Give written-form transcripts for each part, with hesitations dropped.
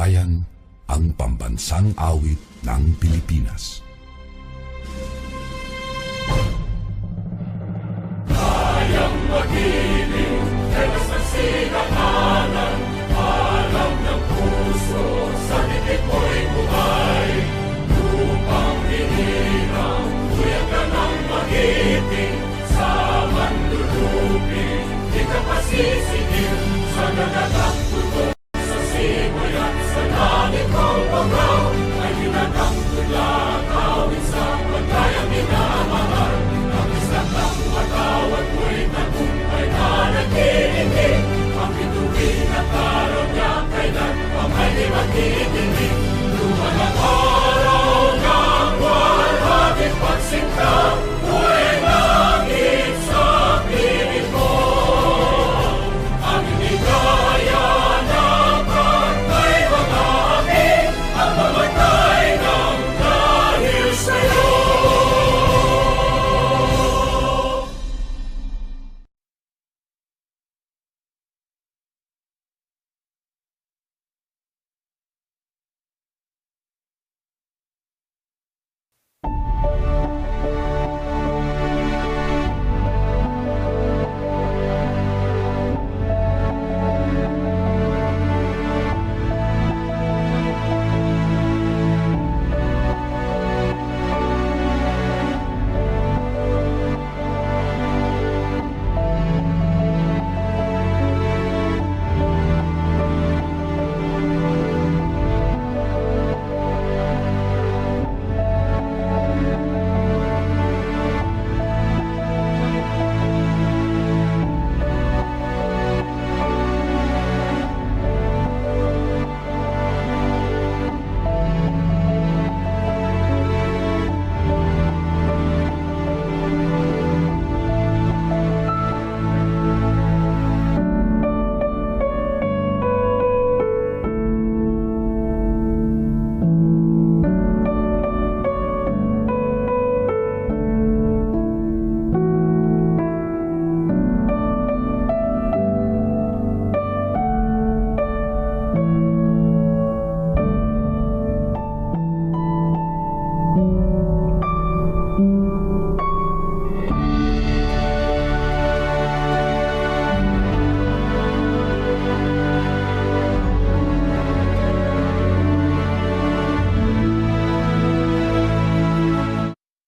bayan, ang pambansang awit ng Pilipinas. Kayang magiging telas ng sinakanan, alam ng puso, sa titik mo'y buhay. Lupang hinirang, kuya ka ng magiting, sa manlulupin, di ka pasisigil, sa nagagang tugon, sa simoy at sa langit kong pagaw, ay ginagang tula, kawin sa pagkayang minamahal, ang isang ng matawad mo'y tagumpay na nag-iindig, ang bituin at araw niya kailan pa may di magtitingin, luman ang araw ng walhati pagsinta, buhay langit sa piling ko, ang hindi kaya ng pagkay mga aking, ang mamatay ng dahil sa'yo.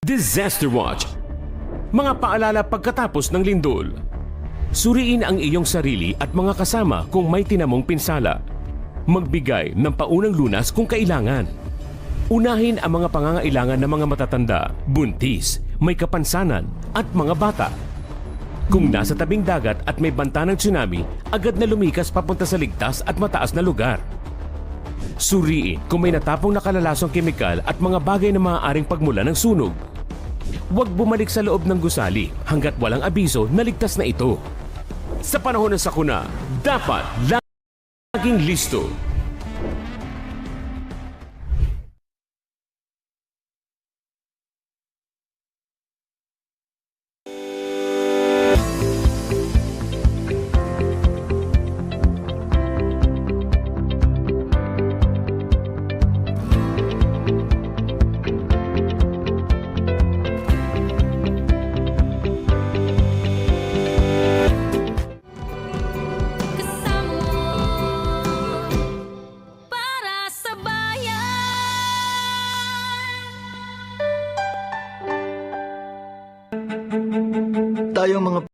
Disaster Watch. Mga paalala pagkatapos ng lindol. Suriin ang iyong sarili at mga kasama kung may tinamong pinsala. Magbigay ng paunang lunas kung kailangan. Unahin ang mga pangangailangan ng mga matatanda, buntis, may kapansanan at mga bata. Kung nasa tabing dagat at may banta ng tsunami, agad na lumikas papunta sa ligtas at mataas na lugar. Suriin kung may natapong nakalalasong kemikal at mga bagay na maaaring pagmula ng sunog. Huwag bumalik sa loob ng gusali hanggat walang abiso na ligtas na ito. Sa panahon ng sakuna, dapat laging listo.